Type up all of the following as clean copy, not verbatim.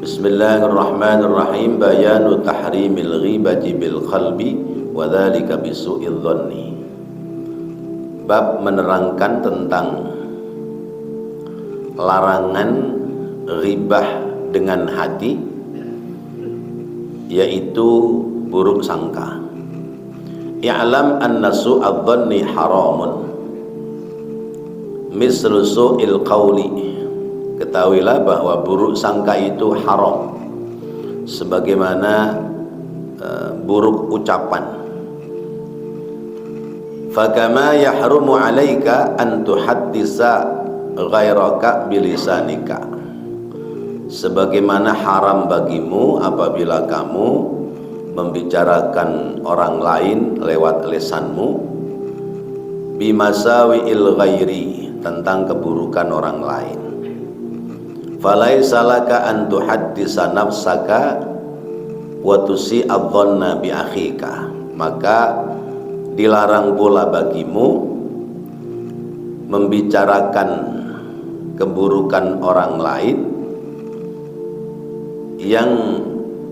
Bismillahirrahmanirrahim. Bayanu tahrimil ghibati bil qalbi wa dzalika bisu'idz dhanni. Bab menerangkan tentang larangan ghibah dengan hati, yaitu buruk sangka. I'lam anna su'adz dhanni haramun mislu su'il qawli. Ketahuilah bahwa buruk sangka itu haram sebagaimana buruk ucapan. Fakama yahrumu 'alaika an tuhaddisa ghairaka bilisanika. Sebagaimana haram bagimu apabila kamu membicarakan orang lain lewat lisanmu, bimasawi'il ghairi, tentang keburukan orang lain. Falaisa laka an tuhaddisa nafsaka wa tusi'adz dhanna bi akhika. Maka dilarang pula bagimu membicarakan keburukan orang lain yang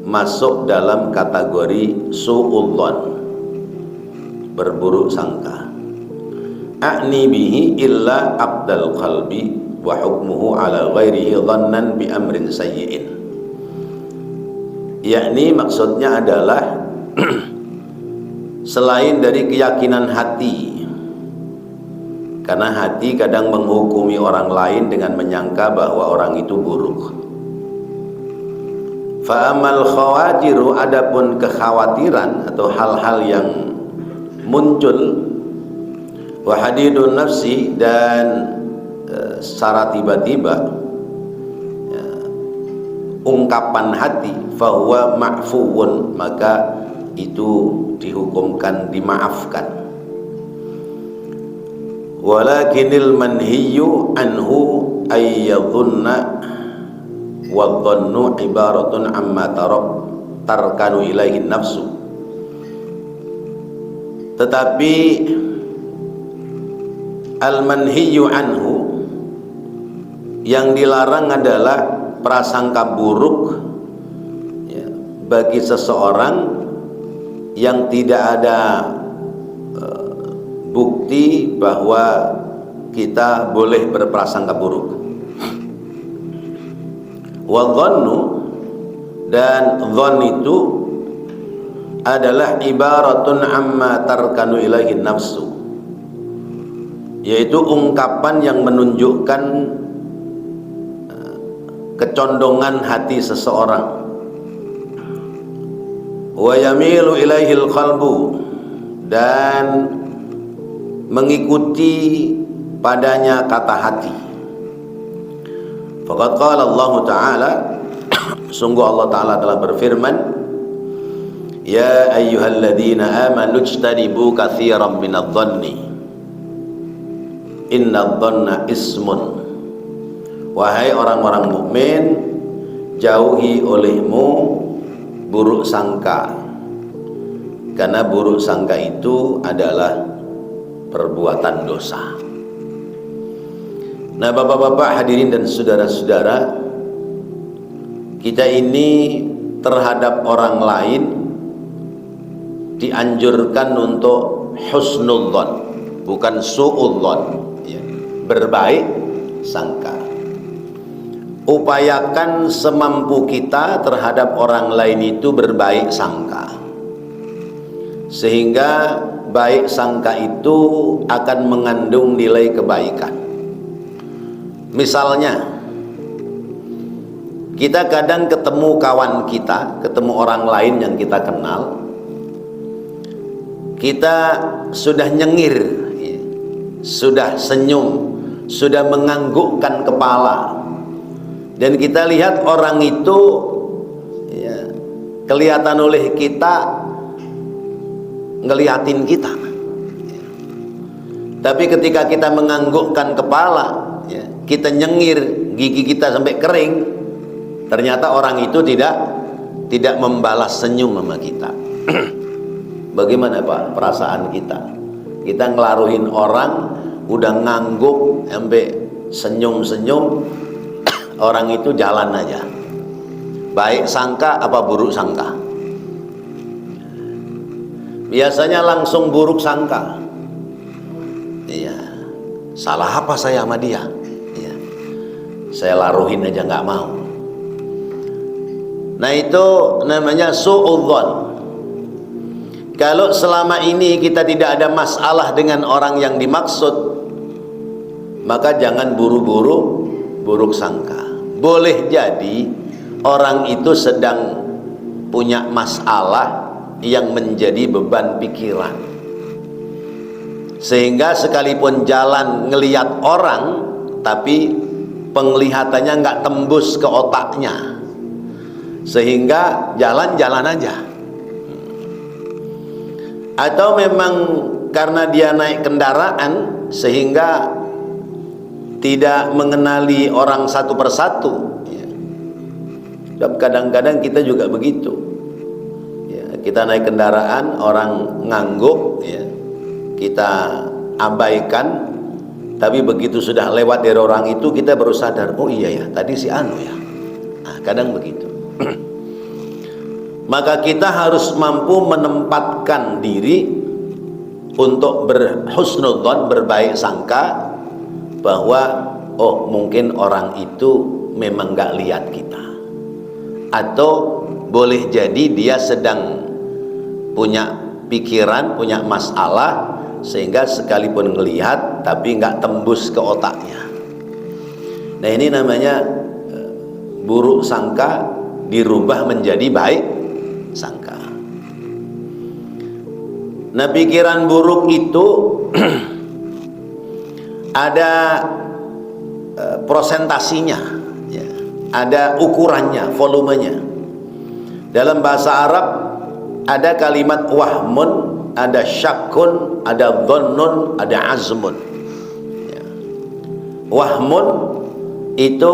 masuk dalam kategori su'udzon, berburuk sangka. A'ni bihi illa abdal qalbi wa hukmuhu ala ghairihi dhannan bi amrin sayyi'in. Yakni maksudnya adalah selain dari keyakinan hati, karena hati kadang menghukumi orang lain dengan menyangka bahwa orang itu buruk. Fa amal khawatiru, adapun kekhawatiran atau hal-hal yang muncul, wa hadidun nafsi, dan secara tiba-tiba ungkapan hati, fahuwa ma'fuun, maka itu dihukumkan dimaafkan. Walakinil manhiyu anhu ayyadhunna wadhannu ibaratun amma tarkanu ilaihi nafsu. Tetapi al-manhiyu anhu, yang dilarang adalah prasangka buruk ya, bagi seseorang yang tidak ada bukti bahwa kita boleh berprasangka buruk. Wa dhannu, dan dhann itu adalah ibaratun amma tarkanu ilaihi nafsu, yaitu ungkapan yang menunjukkan kecondongan hati seseorang. Wa yamilu ilaihil qalbu, dan mengikuti padanya kata hati. Faqad qala Allah Ta'ala, sungguh Allah Ta'ala telah berfirman, ya ayyuhalladzina amanu ijtanibu katsiran minadh dhanni innadh dhanna ismun. Wahai orang-orang mukmin, jauhi olehmu buruk sangka, karena buruk sangka itu adalah perbuatan dosa. Nah, bapak-bapak hadirin dan saudara-saudara, kita ini terhadap orang lain dianjurkan untuk husnudzon, bukan su'udzon, ya, berbaik sangka. Upayakan semampu kita terhadap orang lain itu berbaik sangka, sehingga baik sangka itu akan mengandung nilai kebaikan. Misalnya, kita kadang ketemu kawan kita, ketemu orang lain yang kita kenal, kita sudah nyengir, sudah senyum, sudah menganggukkan kepala, dan kita lihat orang itu ya, kelihatan oleh kita ngeliatin kita. Tapi ketika kita menganggukkan kepala, ya, kita nyengir, gigi kita sampai kering, ternyata orang itu tidak membalas senyum sama kita. Bagaimana Pak perasaan kita? Kita ngelaruhin orang, udah ngangguk sampai senyum-senyum, orang itu jalan aja. baik sangka apa buruk sangka? Biasanya langsung buruk sangka. Iya, salah apa saya sama dia? Iya, saya laruhin aja nggak mau. Nah itu namanya su'udzon. Kalau selama ini kita tidak ada masalah dengan orang yang dimaksud, maka jangan buru-buru buruk sangka. Boleh jadi orang itu sedang punya masalah yang menjadi beban pikiran, sehingga sekalipun jalan ngelihat orang, tapi penglihatannya nggak tembus ke otaknya, sehingga jalan-jalan aja. Atau memang karena dia naik kendaraan sehingga tidak mengenali orang satu persatu, ya. Dan kadang-kadang kita juga begitu, ya. Kita naik kendaraan, orang ngangguk, ya. Kita abaikan, tapi begitu sudah lewat dari orang itu kita baru sadar, oh iya ya, tadi si anu ya. Nah, kadang begitu. Maka kita harus mampu menempatkan diri untuk berhusnudzon, berbaik sangka bahwa oh mungkin orang itu memang gak lihat kita, atau boleh jadi dia sedang punya pikiran, punya masalah, sehingga sekalipun ngelihat tapi gak tembus ke otaknya. Nah ini namanya buruk sangka dirubah menjadi baik sangka. Nah pikiran buruk itu ada prosentasinya, ya. Ada ukurannya, volumenya. Dalam bahasa Arab ada kalimat wahmun, ada syakkun, ada dhannun, ada azmun, ya. Wahmun itu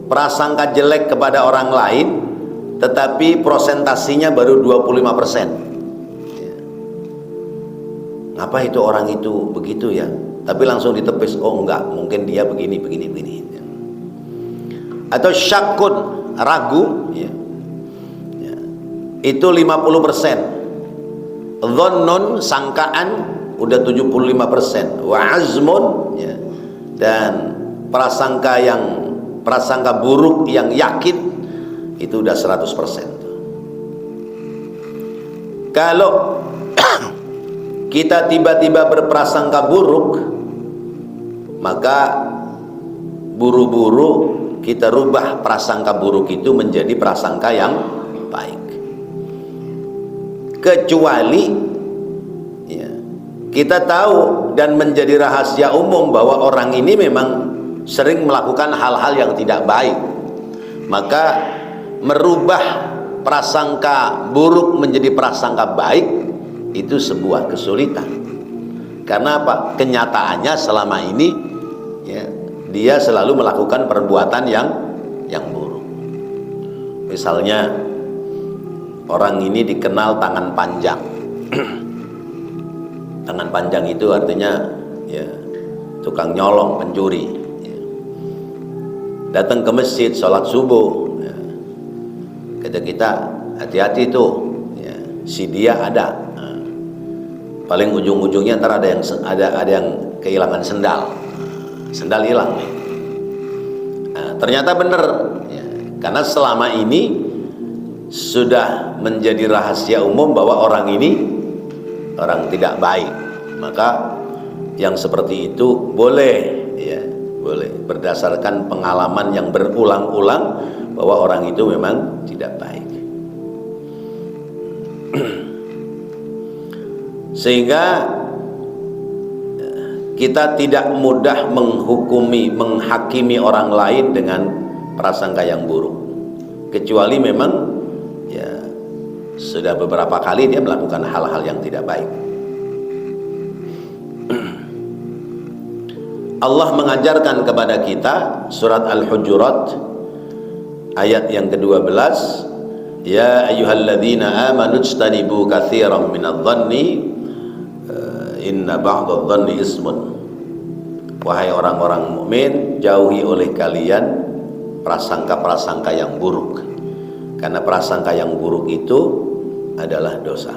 prasangka jelek kepada orang lain, tetapi prosentasinya baru 25%. Ya. Ngapa itu orang itu begitu ya? Tapi langsung ditepis, oh enggak, mungkin dia begini. Ya. Atau syakun, ragu, ya. Ya. Itu 50%. Dhannun, sangkaan, udah 75%. Wa azmun, ya. Dan prasangka buruk yang yakin itu udah 100%. Kalau kita tiba-tiba berprasangka buruk, maka buru-buru kita rubah prasangka buruk itu menjadi prasangka yang baik. Kecuali ya, kita tahu dan menjadi rahasia umum bahwa orang ini memang sering melakukan hal-hal yang tidak baik, maka merubah prasangka buruk menjadi prasangka baik itu sebuah kesulitan. Karena apa? Kenyataannya selama ini ya, dia selalu melakukan perbuatan yang buruk. Misalnya orang ini dikenal tangan panjang. Tangan panjang itu artinya ya, tukang nyolong, pencuri, ya. Datang ke masjid sholat subuh, ya. Kata kita hati-hati tuh, ya, si dia ada. Nah, paling ujung-ujungnya ntar ada yang kehilangan sendal. Sendal hilang nih. Nah, ternyata benar, ya, karena selama ini sudah menjadi rahasia umum bahwa orang ini orang tidak baik. Maka yang seperti itu boleh, ya, boleh berdasarkan pengalaman yang berulang-ulang bahwa orang itu memang tidak baik. Sehingga kita tidak mudah menghakimi orang lain dengan prasangka yang buruk, kecuali memang ya sudah beberapa kali dia melakukan hal-hal yang tidak baik. Allah mengajarkan kepada kita surat Al-Hujurat ayat yang ke-12, ya ayyuhalladzina amanu ijtanibu katsiran minadh-dhanni inna ba'dadh-dhanni ismun. Wahai orang-orang mukmin, jauhi oleh kalian prasangka-prasangka yang buruk, karena prasangka yang buruk itu adalah dosa.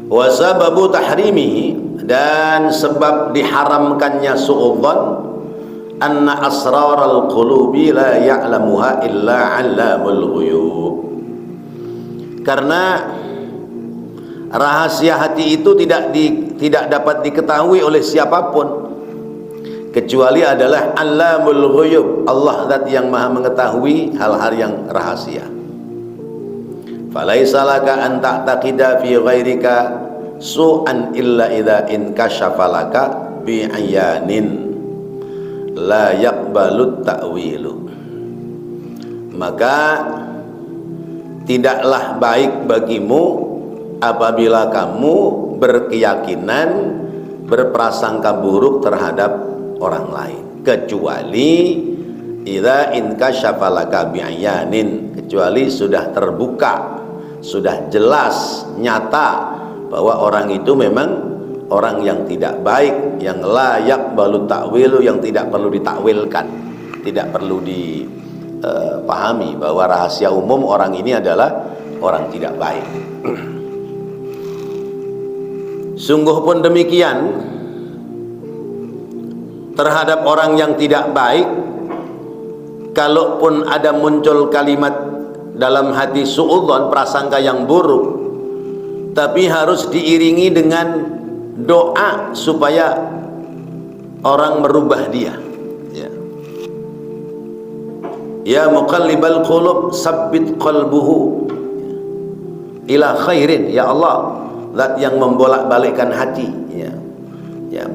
Wa sababu tahrimihi, dan sebab diharamkannya su'udzan, anna asraral qulubi la ya'lamuha illa 'allamul ghuyub. Karena rahasia hati itu tidak dapat diketahui oleh siapapun kecuali adalah 'allamul ghuyub, Allah zat yang maha mengetahui hal-hal yang rahasia. Falaisa laka an ta'taqida fi ghairika su'an illa idza inkashafa laka bi'ayanin la yaqbalut ta'wilu. Maka tidaklah baik bagimu apabila kamu berkeyakinan, berprasangka buruk terhadap orang lain, kecuali idza inkashafa laka bi'ayanin, kecuali sudah terbuka, sudah jelas, nyata bahwa orang itu memang orang yang tidak baik, yang layak balu takwilu, yang tidak perlu ditakwilkan, tidak perlu dipahami bahwa rahasia umum orang ini adalah orang tidak baik. Sungguh pun demikian terhadap orang yang tidak baik, kalaupun ada muncul kalimat dalam hati su'udzon, prasangka yang buruk, tapi harus diiringi dengan doa supaya orang merubah dia. Ya muqallibal qulub sabbit qalbuhu ila khairin. Ya Allah, zat yang membolak-balikkan hati, ya,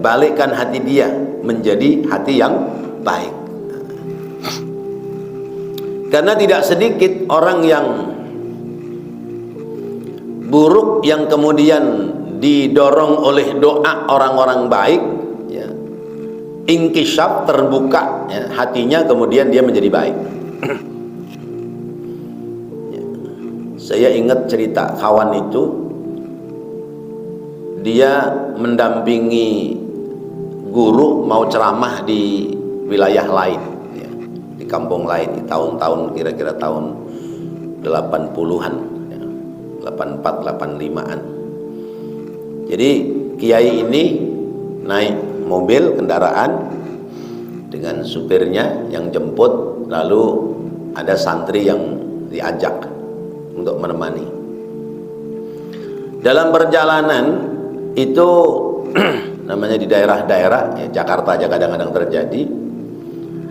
balikkan hati dia menjadi hati yang baik. Karena tidak sedikit orang yang buruk yang kemudian didorong oleh doa orang-orang baik, ya, inkishaf, terbuka, ya, hatinya, kemudian dia menjadi baik. Ya. Saya ingat cerita kawan itu, dia mendampingi guru mau ceramah di wilayah lain, ya, di kampung lain, di tahun-tahun kira-kira tahun 80-an, 84, 85-an. Jadi kiai ini naik mobil, kendaraan dengan supirnya yang jemput, lalu ada santri yang diajak untuk menemani. Dalam perjalanan itu namanya di daerah-daerah, ya, Jakarta aja kadang-kadang terjadi,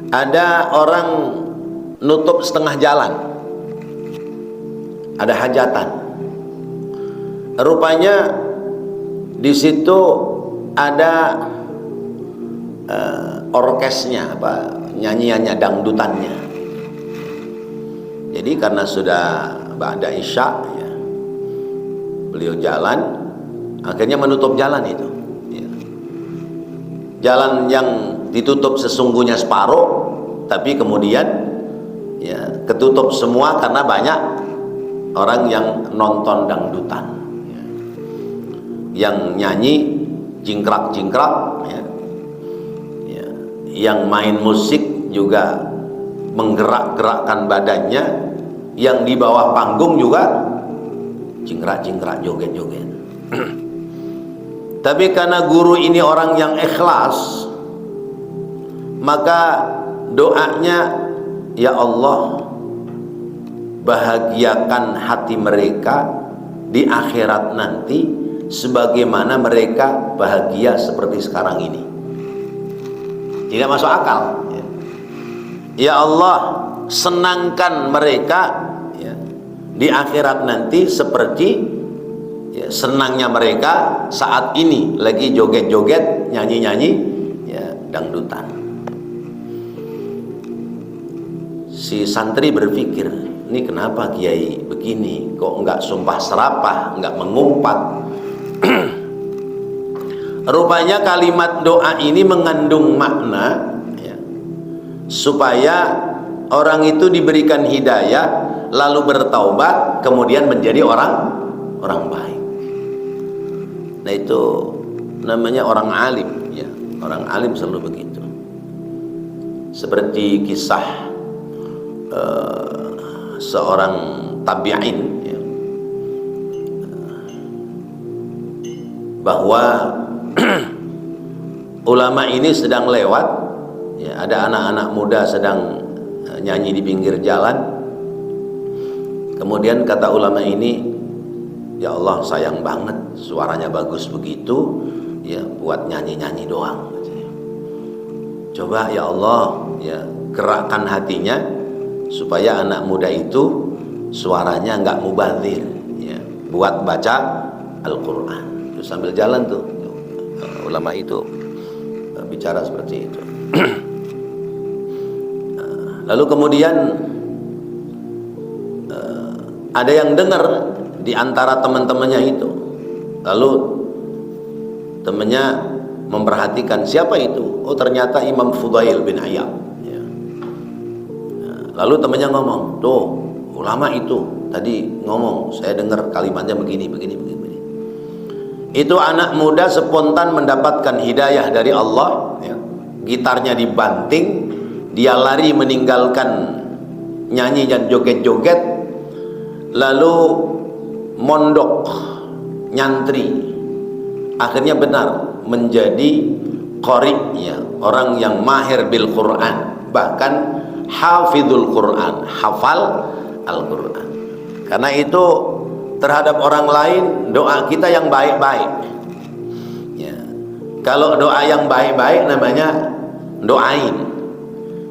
ada orang nutup setengah jalan, ada hajatan. Rupanya di situ ada orkesnya, nyanyiannya, dangdutannya. Jadi karena sudah ba'da isya, ya, beliau jalan, akhirnya menutup jalan itu, ya. Jalan yang ditutup sesungguhnya separuh, tapi kemudian, ya, ketutup semua karena banyak orang yang nonton dangdutan, ya, yang nyanyi jingkrak-jingkrak, ya, ya, yang main musik juga menggerak-gerakkan badannya, yang di bawah panggung juga jingkrak-jingkrak, joget-joget. Tapi karena guru ini orang yang ikhlas, maka doanya, ya Allah, bahagiakan hati mereka di akhirat nanti sebagaimana mereka bahagia seperti sekarang ini. Tidak masuk akal, ya. Ya Allah, senangkan mereka, ya, di akhirat nanti seperti, ya, senangnya mereka saat ini lagi joget-joget, nyanyi-nyanyi, ya, dangdutan. Si santri berpikir, ini kenapa kiai begini, kok enggak sumpah serapah, enggak mengumpat. Rupanya kalimat doa ini mengandung makna, ya, supaya orang itu diberikan hidayah, lalu bertaubat, kemudian menjadi orang baik. Nah, itu namanya orang alim, ya. Orang alim selalu begitu. Seperti kisah seorang tabi'in, ya, bahwa ulama ini sedang lewat, ya, ada anak-anak muda sedang nyanyi di pinggir jalan. Kemudian kata ulama ini, ya Allah, sayang banget suaranya bagus begitu, ya, buat nyanyi-nyanyi doang. Coba ya Allah, ya, gerakkan hatinya supaya anak muda itu suaranya nggak mubazir, ya, buat baca Al-Quran. Terus sambil jalan tuh ulama itu bicara seperti itu. Lalu kemudian ada yang dengar di antara teman-temannya itu. Lalu temannya memperhatikan, siapa itu? Oh, ternyata Imam Fudail bin Iyad, ya. Lalu temannya ngomong, tuh ulama itu tadi ngomong, saya dengar kalimatnya begini. Itu anak muda spontan mendapatkan hidayah dari Allah, ya. Gitarnya dibanting, dia lari meninggalkan nyanyi dan joget-joget, lalu mondok nyantri, akhirnya benar menjadi qari, ya, orang yang mahir bil Quran, bahkan hafizul Quran, hafal Al-Quran. Karena itu terhadap orang lain doa kita yang baik-baik, ya. Kalau doa yang baik-baik namanya doain,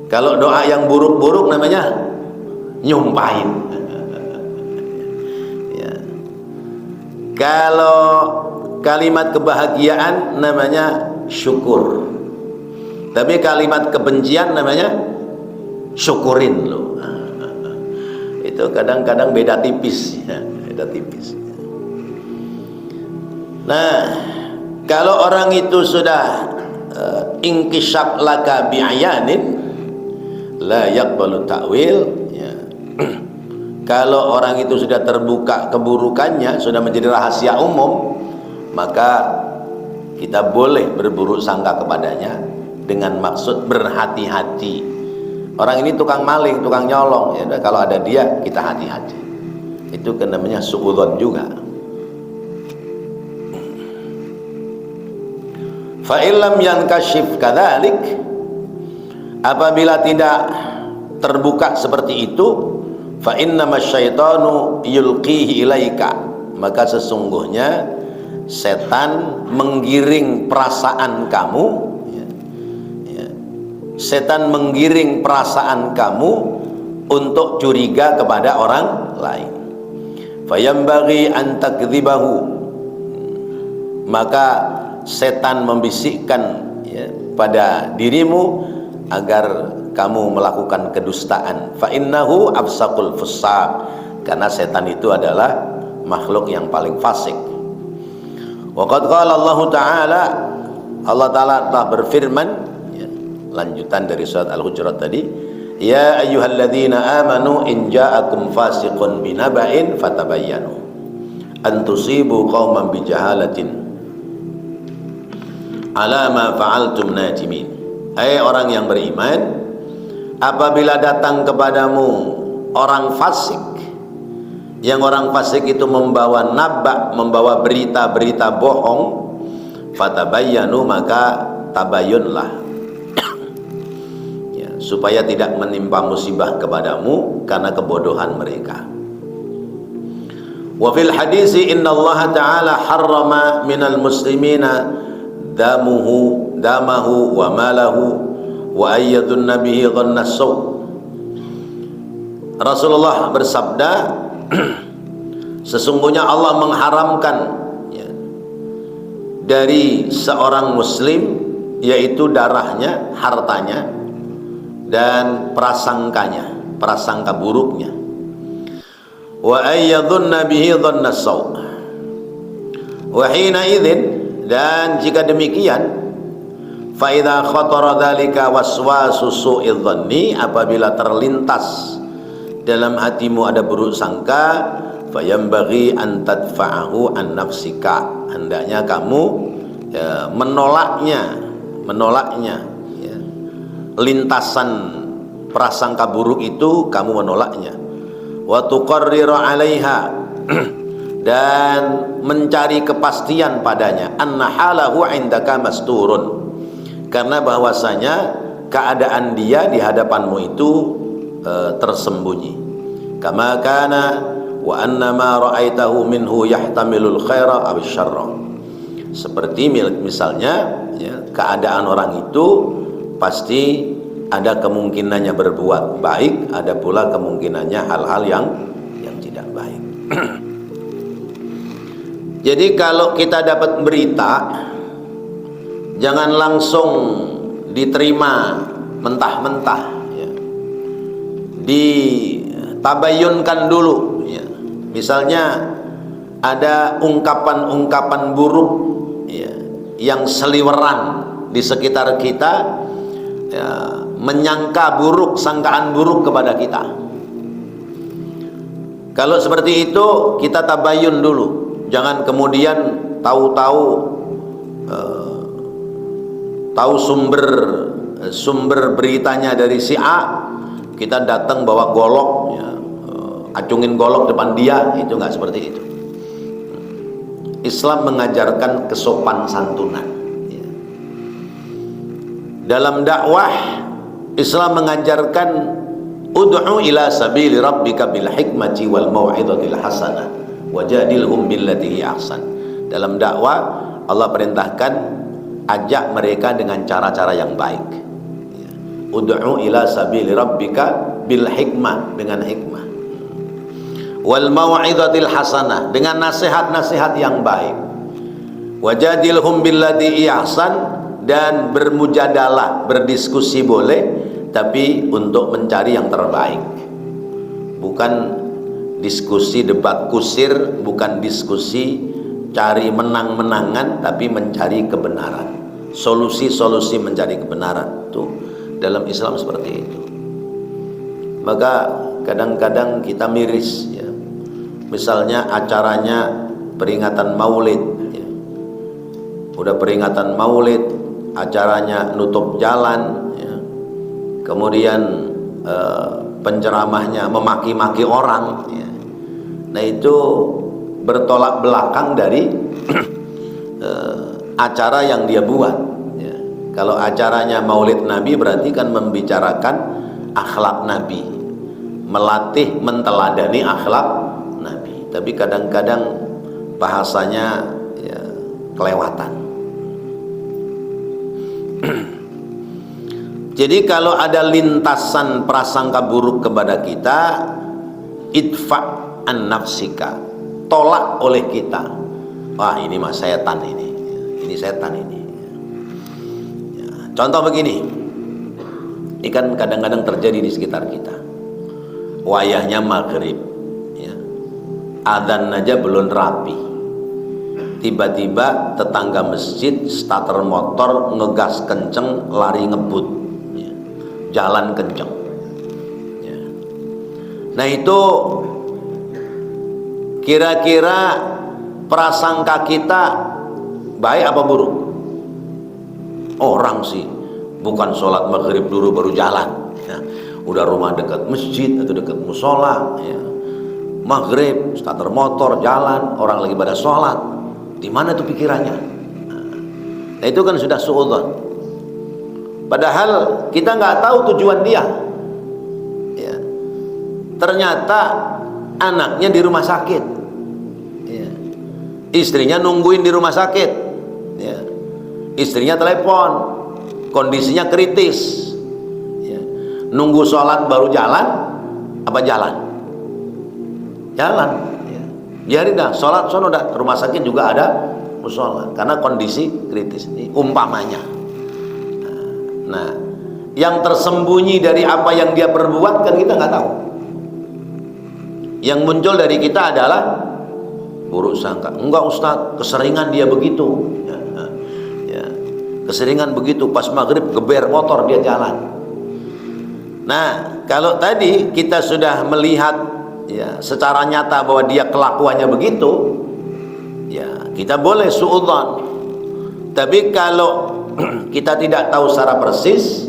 kalau doa yang buruk-buruk namanya nyumpahin. Ya. Kalau kalimat kebahagiaan namanya syukur, tapi kalimat kebencian namanya syukurin loh. Itu kadang-kadang beda tipis, ya, beda tipis. Nah, kalau orang itu sudah ingkisyaf laka bi'ayanin la yaqbalu ta'wil, ya. Kalau orang itu sudah terbuka keburukannya, sudah menjadi rahasia umum, maka kita boleh berburuk sangka kepadanya dengan maksud berhati-hati. Orang ini tukang maling, tukang nyolong, ya, kalau ada dia kita hati-hati. Itu kan namanya suudzon juga. Fa illam yankashif kadzalik, apabila tidak terbuka seperti itu, fa innamasyaitanu yulqihi ilaika, maka sesungguhnya setan menggiring perasaan kamu, ya, ya. Setan menggiring perasaan kamu untuk curiga kepada orang lain. Fayambaghi an takdzibahu, maka setan membisikkan, ya, pada dirimu agar kamu melakukan kedustaan. Fa innahu afsaqul fusaq, karena setan itu adalah makhluk yang paling fasik. Waqad qala Allah Ta'ala, Allah Ta'ala telah berfirman, ya, lanjutan dari surat Al-Hujurat tadi, ya ayyuhalladzina amanu in ja'akum fasiqun binaba'in fatabayyanu an tusibu qauman bijahalatin ala ma fa'altum nadimin. Hai orang yang beriman, apabila datang kepadamu orang fasik, yang orang fasik itu membawa naba, membawa berita-berita bohong, fatabayyanu, maka tabayyunlah, ya, supaya tidak menimpa musibah kepadamu karena kebodohan mereka. Wa fil hadisi innallaha ta'ala harrama minal muslimina damahu wa malahu wa ayyadun nabihi dhanna saw. Rasulullah bersabda, sesungguhnya Allah mengharamkan, ya, dari seorang muslim, yaitu darahnya, hartanya, dan prasangkanya, prasangka buruknya. Wa ayyadunna bihi dhanna saw. Wa hina idzin, dan jika demikian, fa idza khatara dzalika waswasu su'idz dhanni, apabila terlintas dalam hatimu ada buruk sangka, fayambaghi an tadfa'ahu an nafsika, hendaknya kamu, ya, menolaknya, ya. Lintasan prasangka buruk itu kamu menolaknya. wa tuqarrir 'alaiha dan mencari kepastian padanya, anna halahu 'indaka masturun, karena bahwasanya keadaan dia di hadapanmu itu tersembunyi. Kama kana wa anna ma ra'aitahu minhu yahtamilul khaira aw syarra, seperti misalnya ya, keadaan orang itu pasti ada kemungkinannya berbuat baik, ada pula kemungkinannya hal-hal yang tidak baik. Jadi kalau kita dapat berita, jangan langsung diterima mentah-mentah ya. Ditabayunkan dulu ya. Misalnya ada ungkapan-ungkapan buruk ya, yang seliweran di sekitar kita ya, menyangka buruk, sangkaan buruk kepada kita. Kalau seperti itu kita tabayun dulu, jangan kemudian tahu-tahu tahu sumber beritanya dari si A, kita datang bawa golok ya, acungin golok depan dia, itu nggak seperti itu. Islam mengajarkan kesopan santunan ya. Dalam dakwah Islam mengajarkan ud'u ila sabili rabbika bil hikmati wal mau'izatil hasanah wajadilhum billati hi ahsan. Dalam dakwah Allah perintahkan ajak mereka dengan cara-cara yang baik ya. Ud'u ila sabili rabbika bil hikmah, dengan hikmah, wal mau'izatil hasanah, dengan nasihat-nasihat yang baik, wajadilhum billati hi ahsan, dan bermujadalah, berdiskusi boleh, tapi untuk mencari yang terbaik, bukan diskusi debat kusir, bukan diskusi cari menang-menangan, tapi mencari kebenaran, solusi-solusi mencari kebenaran. Tuh dalam Islam seperti itu. Maka kadang-kadang kita miris ya. Misalnya acaranya peringatan Maulid ya. Udah peringatan Maulid, acaranya nutup jalan ya. Kemudian penceramahnya memaki-maki orang ya. Nah itu bertolak belakang dari acara yang dia buat ya. Kalau acaranya Maulid Nabi berarti kan membicarakan akhlak Nabi, melatih menteladani akhlak Nabi. Tapi kadang-kadang bahasanya ya, kelewatan. Jadi kalau ada lintasan prasangka buruk kepada kita, idfa' an nafsika, tolak oleh kita. Wah ini mah setan ini setan ini ya, contoh begini, ini kan kadang-kadang terjadi di sekitar kita. Wayahnya maghrib ya, adzan aja belum rapi, tiba-tiba tetangga masjid starter motor ngegas kenceng, lari ngebut ya, jalan kenceng ya. Nah itu kira-kira prasangka kita baik apa buruk? Orang sih bukan sholat maghrib dulu baru jalan ya. Udah rumah dekat masjid atau dekat musola ya. Maghrib starter motor jalan, orang lagi pada sholat, di mana tuh pikirannya? Nah itu kan sudah suudzon. Padahal kita nggak tahu tujuan dia ya. Ternyata anaknya di rumah sakit ya. Istrinya nungguin di rumah sakit ya. Istrinya telepon, kondisinya kritis ya. Nunggu sholat baru jalan apa jalan? Jalan ya. Biarin dah sholat sono dah, rumah sakit juga ada musola karena kondisi kritis. Ini umpamanya. Nah yang tersembunyi dari apa yang dia perbuat kan kita nggak tahu. Yang muncul dari kita adalah buruk sangka. Enggak Ustaz, keseringan dia begitu ya, ya. Keseringan begitu, pas maghrib geber motor dia jalan. Nah kalau tadi kita sudah melihat ya, secara nyata bahwa dia kelakuannya begitu ya, kita boleh suudzon. Tapi kalau kita tidak tahu secara persis,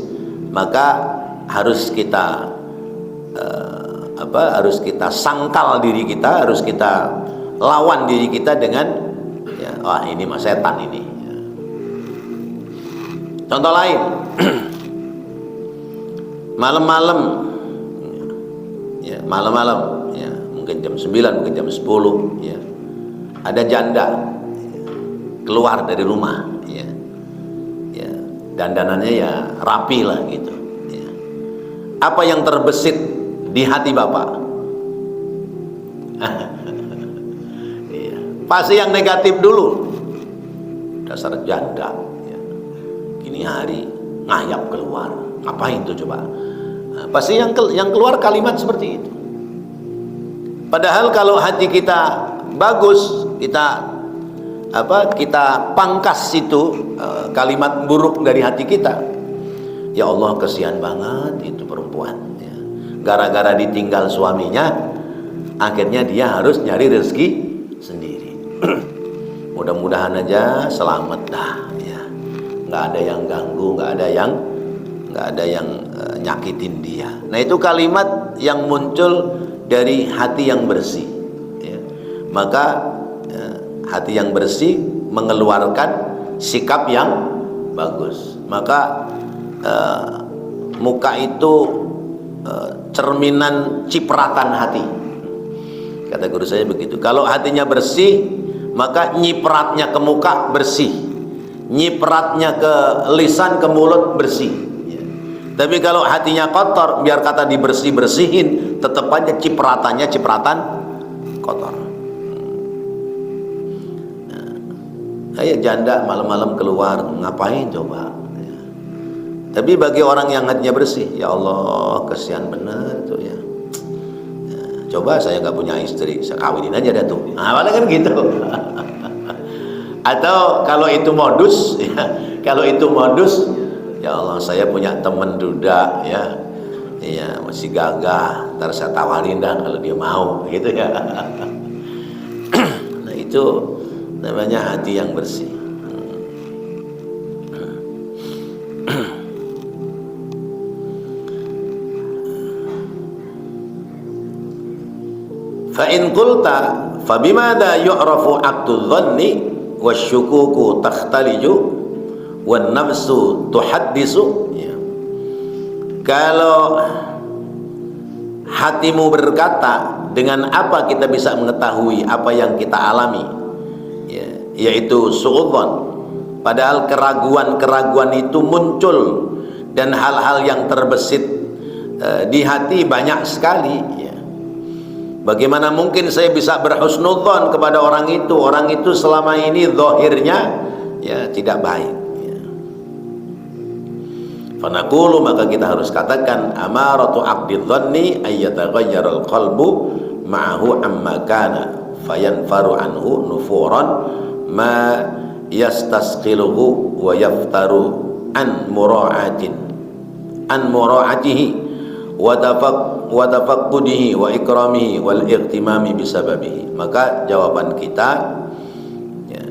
maka harus kita harus kita sangkal diri kita, harus kita lawan diri kita dengan ya, wah ini mah setan ini. Contoh lain, malam-malam, ya, malam-malam, ya, mungkin jam 9, mungkin jam 10, ya, ada janda keluar dari rumah, ya, ya, dandanannya ya rapi lah gitu. Ya. Apa yang terbesit di hati Bapak? Ya, pasti yang negatif dulu. Dasar janda. Ini hari ngayap keluar, ngapain tuh coba? Nah, pasti yang keluar kalimat seperti itu. Padahal kalau hati kita bagus, kita pangkas itu kalimat buruk dari hati kita. Ya Allah, kesian banget itu perempuan. Ya. Gara-gara ditinggal suaminya, akhirnya dia harus nyari rezeki sendiri. Mudah-mudahan aja selamat dah. Nggak ada yang ganggu, nggak ada yang nyakitin dia. Nah itu kalimat yang muncul dari hati yang bersih, ya. Maka hati yang bersih mengeluarkan sikap yang bagus. Maka muka itu cerminan cipratan hati. Kata guru saya begitu. Kalau hatinya bersih, maka nyipratnya ke muka bersih, nyipratnya ke lisan, ke mulut bersih, ya. Tapi kalau hatinya kotor, biar kata dibersih-bersihin, tetap aja cipratannya cipratan kotor. Kayak janda malam-malam keluar, ngapain coba? Ya. Tapi bagi orang yang hatinya bersih, ya Allah, kesian bener tuh ya. Ya, coba saya nggak punya istri, saya kawinin aja dah tuh. Nah, kan gitu. Atau kalau itu modus, ya, kalau itu modus, ya Allah, saya punya temen duda, ya, ya masih gagah, ntar saya tawarin dah kalau dia mau, gitu ya. Nah itu namanya hati yang bersih. Fa in qulta fa bimada yu'rafu 'abdu dhanni wasyukuku takhtaliju wan nafsu tuhaddisu, ya. Kalau hatimu berkata, dengan apa kita bisa mengetahui apa yang kita alami, ya, yaitu su'udzon. Padahal keraguan-keraguan itu muncul dan hal-hal yang terbesit di hati banyak sekali, ya. Bagaimana mungkin saya bisa berhusnudzon kepada orang itu? Orang itu selama ini zahirnya ya tidak baik, ya. Fanaqulu, maka kita harus katakan, amaratu abdi dhanni ayyataghayyarul qalbu ma'ahu amma kana fayanfaru anhu nufuran ma yastasqiluhu wa yaftaru an mura'atihi wa tafaqqudihi wa ikramihi wal ihtimami bisababihi. Maka jawaban kita, ya,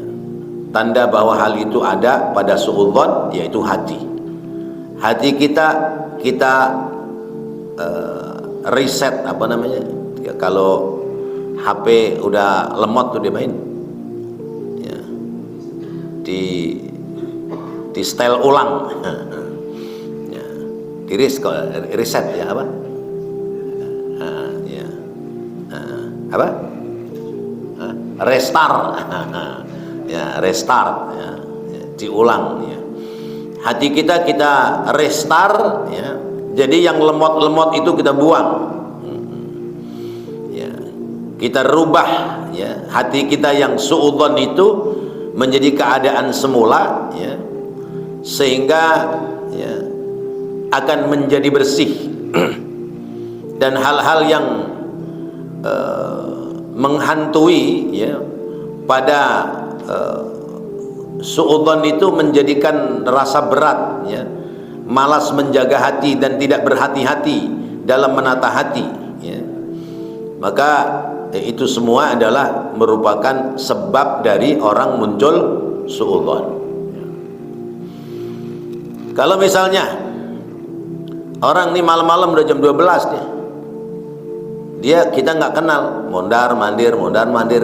tanda bahwa hal itu ada pada su'udzon, yaitu hati. Hati kita reset, apa namanya, ya, kalau HP udah lemot tuh dia main, ya, di setel ulang. Ya, di reset, ya, apa? Ya. Apa? Restart. Ya, restart, ya. Ya, diulang, ya. Hati kita restart, ya. Jadi yang lemot-lemot itu kita buang. Ya. Kita rubah, ya, hati kita yang su'udzon itu menjadi keadaan semula, ya. Sehingga, ya, akan menjadi bersih. Dan hal-hal yang menghantui, ya, pada su'udzon itu menjadikan rasa berat, ya, malas menjaga hati dan tidak berhati-hati dalam menata hati, ya. Maka itu semua adalah merupakan sebab dari orang muncul su'udzon, ya. Kalau misalnya orang nih malam-malam udah jam 12 nih, kita nggak kenal, mondar mandir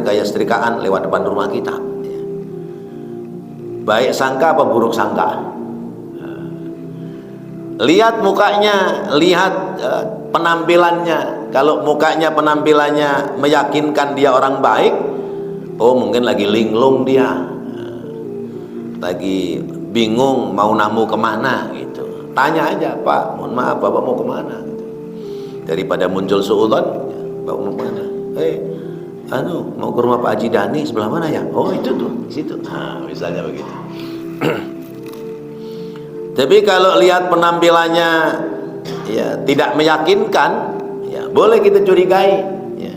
kayak setrikaan lewat depan rumah kita. Baik sangka apa buruk sangka? Lihat mukanya, lihat penampilannya. Kalau mukanya penampilannya meyakinkan dia orang baik, oh mungkin lagi linglung dia, lagi bingung mau namu kemana gitu. Tanya aja, Pak, mohon maaf, Bapak mau kemana? Gitu. Daripada muncul suudzon, Bapak mau kemana? Mau ke rumah Pak Haji Dani, sebelah mana ya? Oh itu tuh, di situ. Nah, misalnya begitu. Tapi kalau lihat penampilannya ya tidak meyakinkan, ya boleh kita curigai. Ya.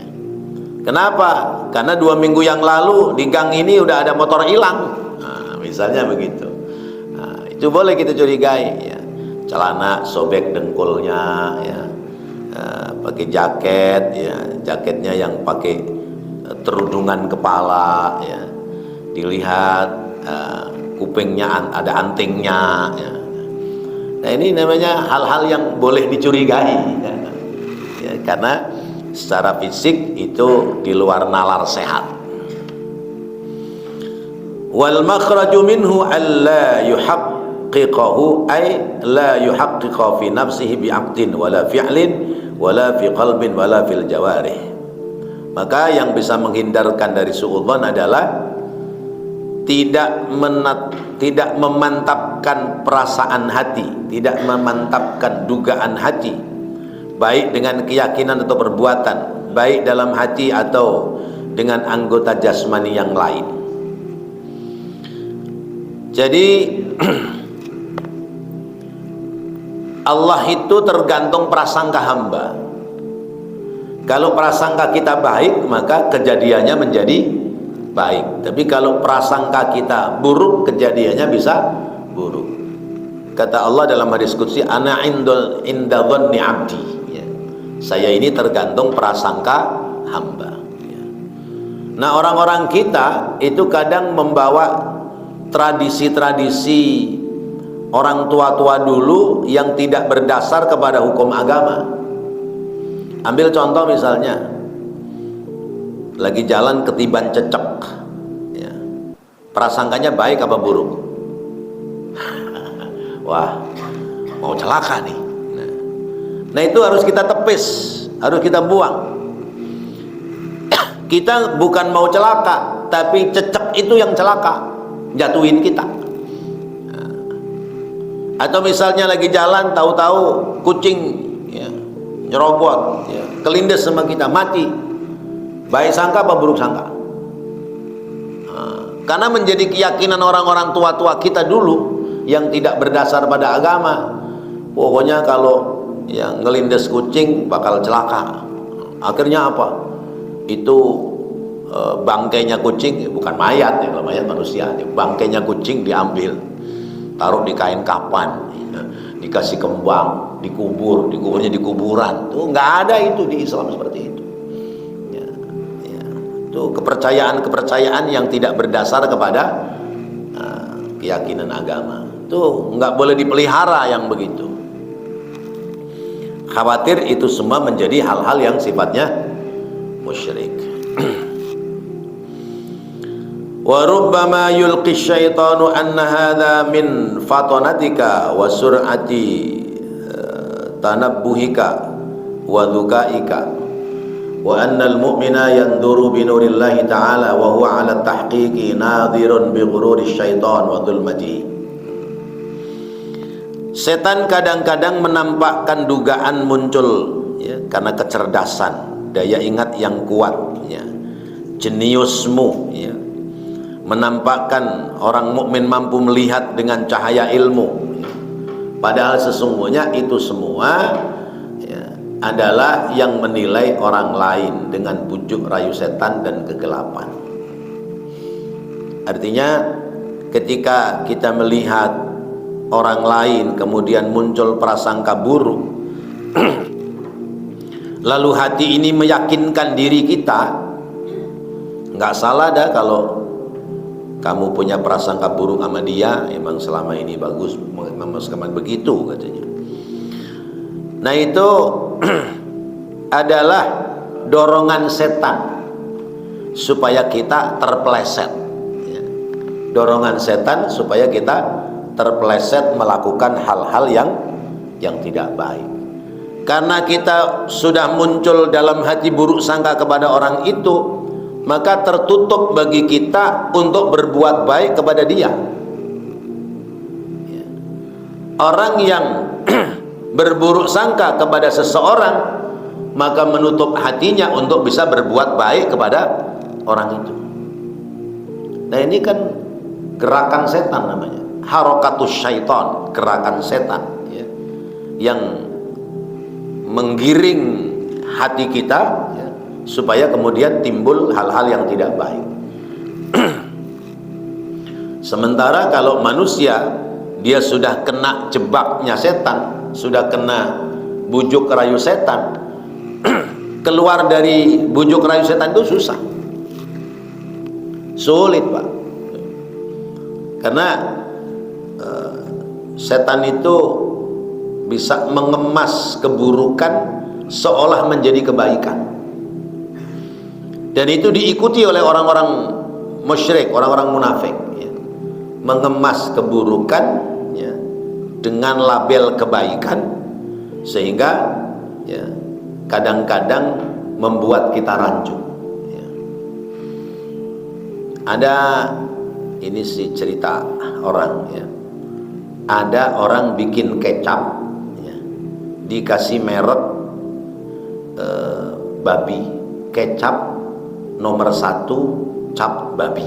Kenapa? Karena 2 minggu yang lalu di gang ini udah ada motor hilang. Nah, misalnya begitu. Nah, itu boleh kita curigai. Ya. Celana sobek dengkulnya, ya. Pakai jaket, ya. Jaketnya yang pakai terudungan kepala, ya. Dilihat kupingnya ada antingnya, ya. Nah ini namanya hal-hal yang boleh dicurigai, ya. Ya, karena secara fisik itu di luar nalar sehat. Wal makhraju minhu alla yuhaqqiqahu ay la yuhaqqiqa fi nafsihi bi'aqdin wala fi'lin wala fi qalbin wala fil jawarih. Maka yang bisa menghindarkan dari suudzon adalah tidak memantapkan perasaan hati, tidak memantapkan dugaan hati, baik dengan keyakinan atau perbuatan, baik dalam hati atau dengan anggota jasmani yang lain. Jadi Allah itu tergantung prasangka hamba. Kalau prasangka kita baik, maka kejadiannya menjadi baik. Tapi kalau prasangka kita buruk, kejadiannya bisa buruk. Kata Allah dalam hadis qudsi, ana inda dhanni abdi, ya. Saya ini tergantung prasangka hamba, ya. Nah orang-orang kita itu kadang membawa tradisi-tradisi orang tua-tua dulu yang tidak berdasar kepada hukum agama. Ambil contoh misalnya, lagi jalan ketiban cecek, ya. Prasangkanya baik apa buruk? Wah, mau celaka nih. Nah itu harus kita tepis, harus kita buang. Kita bukan mau celaka, tapi cecek itu yang celaka, jatuhin kita. Atau misalnya lagi jalan, tahu-tahu kucing, ya, nyerobot, ya, kelindes sama kita, mati. Baik sangka apa buruk sangka? Karena menjadi keyakinan orang-orang tua-tua kita dulu yang tidak berdasar pada agama, pokoknya kalau yang ngelindes kucing bakal celaka. Akhirnya apa? Itu bangkainya kucing, bukan mayat ya, kalau mayat manusia, bangkainya kucing diambil, taruh di kain kapan, dikasih kembang, dikuburnya di kuburan. Tuh nggak ada itu di Islam seperti itu. Itu kepercayaan yang tidak berdasar kepada keyakinan agama. Itu nggak boleh dipelihara yang begitu. Khawatir itu semua menjadi hal-hal yang sifatnya musyrik. Wa rubbama yulqi syaitanu anna hadha min fatanatika wa sur'ati tanabbuhika wa dhukaika wa annal mu'mina yanduru bi nurillahi ta'ala wa huwa 'ala tahqiqi nadhirun bi ghururi syaitan wa dhulmati. Setan kadang-kadang menampakkan dugaan muncul, ya, karena kecerdasan, daya ingat yang kuat, ya, jeniusmu, ya. Menampakkan orang mukmin mampu melihat dengan cahaya ilmu, ya. Padahal sesungguhnya itu semua, ya, adalah yang menilai orang lain dengan bujuk rayu setan dan kegelapan. Artinya ketika kita melihat orang lain kemudian muncul prasangka buruk lalu hati ini meyakinkan diri kita, nggak salah dah kalau kamu punya prasangka buruk sama dia, emang selama ini bagus, memang begitu katanya. Nah itu adalah dorongan setan supaya kita terpeleset, ya. Dorongan setan supaya kita terpeleset melakukan hal-hal yang tidak baik. Karena kita sudah muncul dalam hati buruk sangka kepada orang itu, maka tertutup bagi kita untuk berbuat baik kepada dia. Ya. Orang yang berburuk sangka kepada seseorang, maka menutup hatinya untuk bisa berbuat baik kepada orang itu. Nah, ini kan gerakan setan namanya, harokatus syaitan, gerakan setan, ya, yang menggiring hati kita, ya, supaya kemudian timbul hal-hal yang tidak baik. Sementara kalau manusia dia sudah kena jebaknya setan, sudah kena bujuk rayu setan, keluar dari bujuk rayu setan itu susah, sulit, Pak. Karena setan itu bisa mengemas keburukan seolah menjadi kebaikan, dan itu diikuti oleh orang-orang musyrik, orang-orang munafik, ya. Mengemas keburukan, ya, dengan label kebaikan, sehingga, ya, kadang-kadang membuat kita rancu, ya. Ada ini sih cerita orang, ya. Ada orang bikin kecap, ya, dikasih merek babi, kecap nomor 1 cap babi.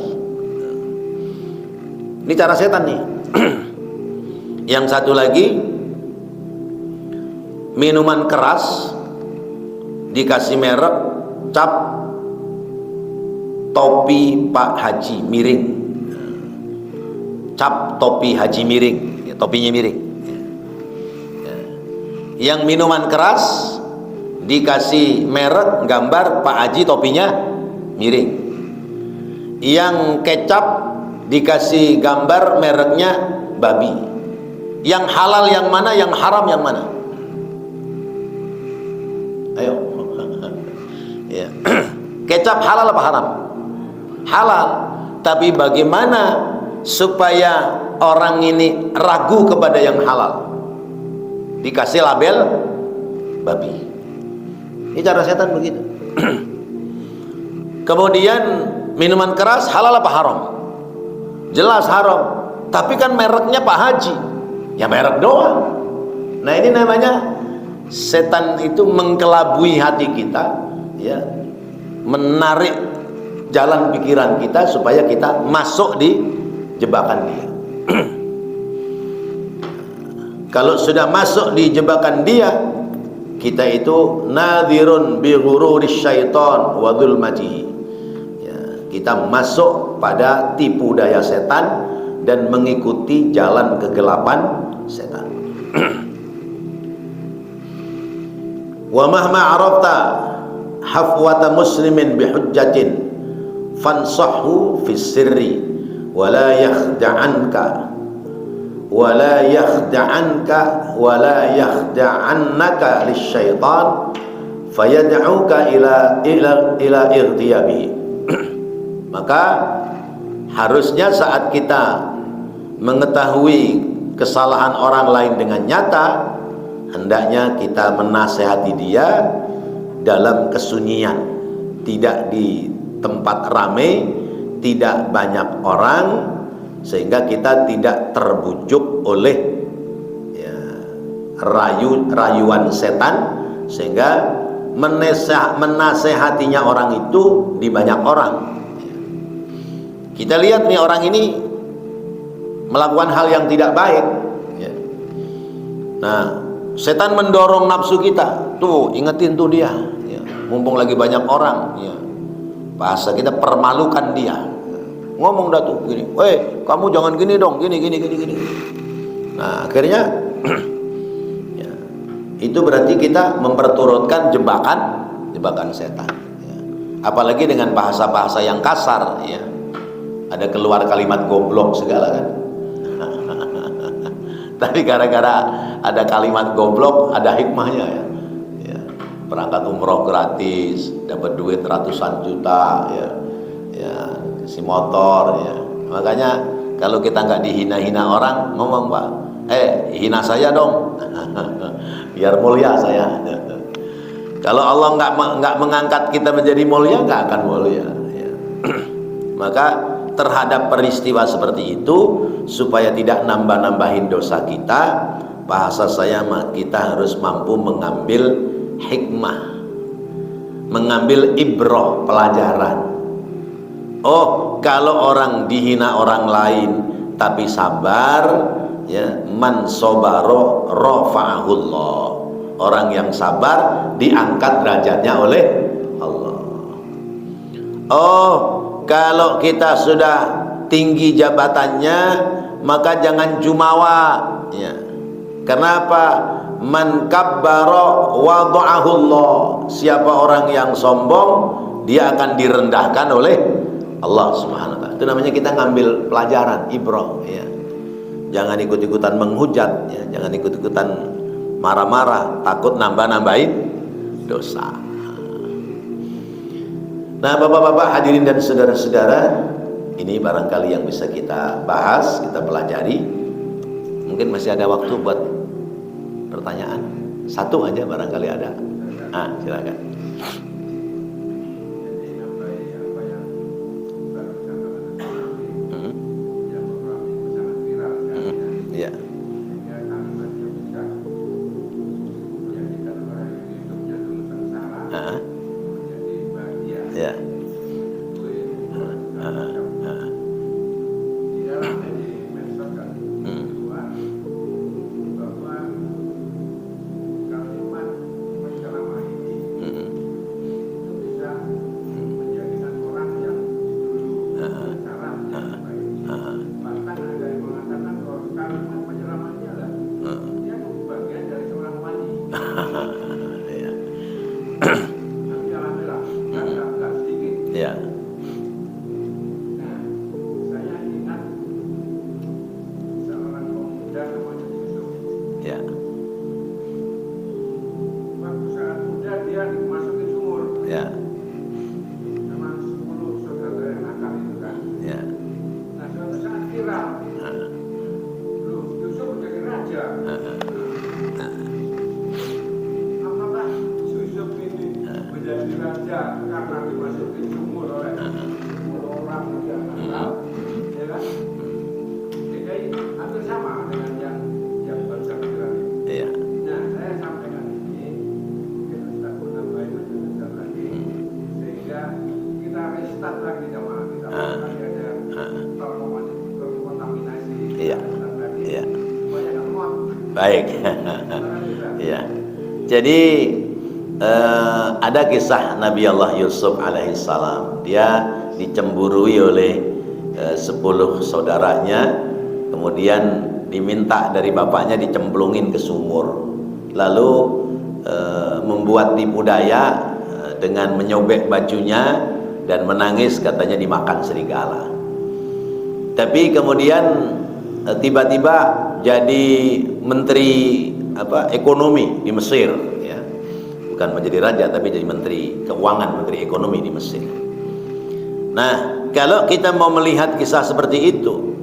Ini cara setan nih. Yang satu lagi, minuman keras dikasih merek cap topi Pak Haji miring, cap topi Haji miring, ya, topinya miring, ya. Yang minuman keras dikasih merek gambar Pak Haji topinya miring. Yang kecap dikasih gambar mereknya babi. Yang halal yang mana, yang haram yang mana? Ayo. Ya. Kecap halal apa haram? Halal. Tapi bagaimana supaya orang ini ragu kepada yang halal? Dikasih label babi. Ini cara setan begitu. Kemudian minuman keras halal apa haram? Jelas haram. Tapi kan mereknya Pak Haji. Ya merek doang. Nah, ini namanya setan itu mengkelabui hati kita, ya, menarik jalan pikiran kita supaya kita masuk di jebakan dia. Kalau sudah masuk di jebakan dia, kita itu nadhirun bi ghururis syaitan wa dzulmatihi. Ya, kita masuk pada tipu daya setan dan mengikuti jalan kegelapan setan. Wa mahma arafta hafwata muslimin bihujjatin fansahhu fis sirri wa la yakhda'anka wa la yakhda'anka wa la yakhda'annaka lisyaitan fayad'uka ila irtiyabi. Maka harusnya saat kita mengetahui kesalahan orang lain dengan nyata, hendaknya kita menasehati dia dalam kesunyian, tidak di tempat ramai, tidak banyak orang, sehingga kita tidak terbujuk oleh, ya, rayuan setan, sehingga menasehatinya orang itu di banyak orang. Kita lihat nih orang ini melakukan hal yang tidak baik, ya. Nah, setan mendorong nafsu kita, tuh ingetin tuh dia, ya. Mumpung lagi banyak orang, ya. Bahasa kita permalukan dia, ya. Ngomong dah tuh gini, kamu jangan gini dong, gini. Nah, akhirnya ya, itu berarti kita memperturutkan jebakan setan, ya. Apalagi dengan bahasa-bahasa yang kasar, ya. Ada keluar kalimat goblok segala kan. Tapi gara-gara ada kalimat goblok ada hikmahnya, ya. Ya. berangkat umroh gratis, dapat duit ratusan juta, ya, ya, si motor, ya. Makanya kalau kita nggak dihina-hina orang, ngomong Pak, hina saya dong, biar mulia saya. Kalau Allah nggak mengangkat kita menjadi mulia, nggak akan mulia. Ya. Maka terhadap peristiwa seperti itu, supaya tidak nambah-nambahin dosa kita, bahasa saya kita harus mampu mengambil hikmah, mengambil ibrah, pelajaran. Oh, kalau orang dihina orang lain tapi sabar, ya, man sobaro rafa'ahullah. Orang yang sabar diangkat derajatnya oleh Allah. Oh, kalau kita sudah tinggi jabatannya, maka jangan jumawa, ya. Kenapa? Man kabbara wada'ahullah. Siapa orang yang sombong, dia akan direndahkan oleh Allah Subhanahu wa taala. Itu namanya kita ngambil pelajaran, ibrah, ya. Jangan ikut-ikutan menghujat, ya. Jangan ikut-ikutan marah-marah, takut nambah-nambahin dosa. Nah, bapak-bapak hadirin dan saudara-saudara, ini barangkali yang bisa kita bahas, kita pelajari. Mungkin masih ada waktu buat pertanyaan. Satu aja barangkali ada. Silakan. Ya. Ya. Ya. Saya ingat seorang pemuda namanya Yusuf. Ya. Waktu sangat muda dia dimasukin sumur. Ya. Memang 10 saudara yang nakal itu kan. Ya. Nah, suatu saat viral. Loh, Yusuf menjadi raja. Apakah Yusuf ini menjadi raja karena dimasukin sumur oleh 10 orang yang nakal? Ya kan? Jadi hampir sama dengan yang barusan viral ini. Iya. Nah, saya sampaikan ini kita sudah menambah macam-macam lagi sehingga kita restart lagi jamaah kita lagi ada terkontaminasi. Iya. Restart lagi. Iya. Supaya nggak muak. Baik. Iya. Jadi ada kisah Nabi Allah Yusuf alaihissalam. Dia dicemburui oleh 10 saudaranya, kemudian diminta dari bapaknya dicemplungin ke sumur, lalu membuat tipu daya dengan menyobek bajunya dan menangis, katanya dimakan serigala. Tapi kemudian tiba-tiba jadi menteri ekonomi di Mesir, ya. Bukan menjadi raja tapi jadi menteri keuangan, menteri ekonomi di Mesir. Nah, kalau kita mau melihat kisah seperti itu,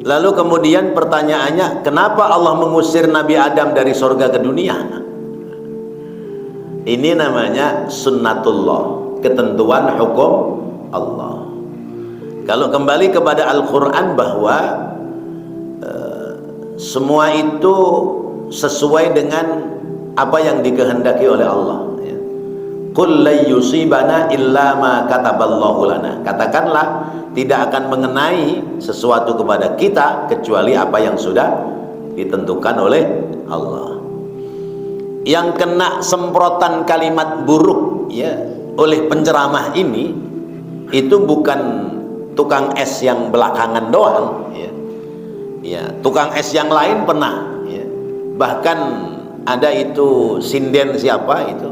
lalu kemudian pertanyaannya, kenapa Allah mengusir Nabi Adam dari surga ke dunia? Ini namanya sunnatullah, ketentuan hukum Allah. Kalau kembali kepada Al-Quran bahwa semua itu sesuai dengan apa yang dikehendaki oleh Allah, ya. Qul la yusibana illa ma kataballahu lana. Katakanlah, tidak akan mengenai sesuatu kepada kita kecuali apa yang sudah ditentukan oleh Allah. Yang kena semprotan kalimat buruk, ya, oleh penceramah ini, itu bukan tukang es yang belakangan doang, ya. Ya, tukang es yang lain pernah, ya. Bahkan ada itu sinden siapa itu,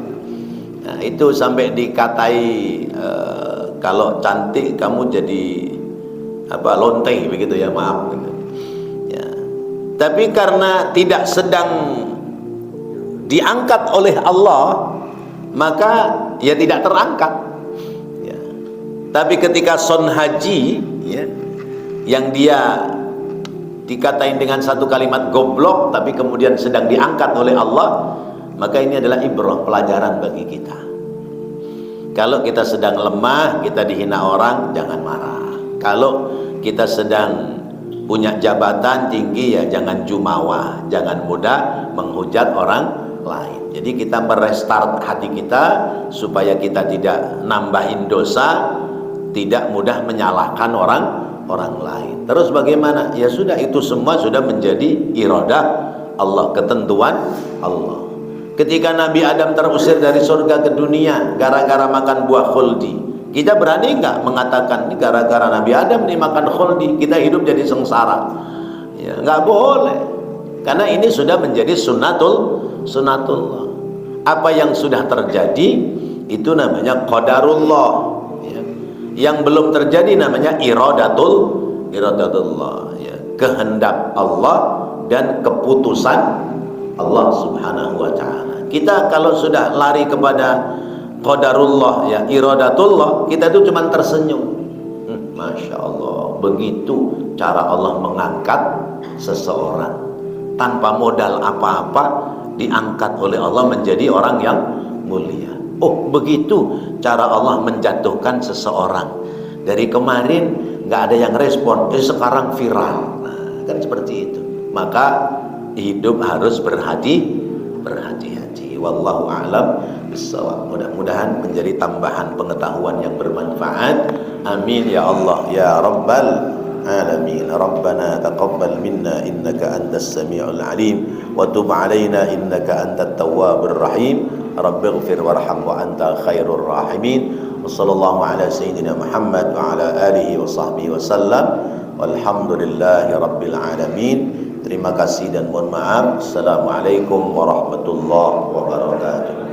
nah, itu sampai dikatai kalau cantik kamu jadi lonte begitu, ya, maaf gitu. Ya. Tapi karena tidak sedang diangkat oleh Allah, maka ya tidak terangkat ya. Tapi ketika son haji ya, yang dia dikatain dengan satu kalimat goblok tapi kemudian sedang diangkat oleh Allah, maka ini adalah ibrah, pelajaran bagi kita. Kalau kita sedang lemah, kita dihina orang, jangan marah. Kalau kita sedang punya jabatan tinggi, ya jangan jumawa, jangan mudah menghujat orang lain. Jadi kita merestart hati kita supaya kita tidak nambahin dosa, tidak mudah menyalahkan orang lain. Terus bagaimana? Ya sudah, itu semua sudah menjadi iradah Allah, ketentuan Allah. Ketika Nabi Adam terusir dari surga ke dunia gara-gara makan buah khuldi, kita berani nggak mengatakan ini gara-gara Nabi Adam nih makan khuldi kita hidup jadi sengsara? Ya nggak boleh, karena ini sudah menjadi sunnatullah. Apa yang sudah terjadi itu namanya qadarullah ya. Yang belum terjadi namanya iradatullah ya. Kehendak Allah dan keputusan Allah subhanahu wa ta'ala. Kita kalau sudah lari kepada qadarullah ya, iradatullah, kita itu cuma tersenyum. Masya Allah, begitu cara Allah mengangkat seseorang tanpa modal apa-apa, diangkat oleh Allah menjadi orang yang mulia. Oh, begitu cara Allah menjatuhkan seseorang. Dari kemarin nggak ada yang respon, sekarang viral. Nah, kan seperti itu. Maka hidup harus berhati-hati. Wallahu a'lam bissawab. Mudah-mudahan menjadi tambahan pengetahuan yang bermanfaat. Amin ya Allah ya rabbal alamin. Rabbana taqabbal minna innaka antas samiul alim wa tub alaina innaka antat tawwabur rahim. Rabbighfir warham wa anta khairur rahimin. Wa sallallahu ala sayyidina Muhammad wa ala alihi wa sahbihi wasallam. Walhamdulillahi rabbil alamin. Terima kasih dan mohon maaf. Assalamualaikum warahmatullahi wabarakatuh.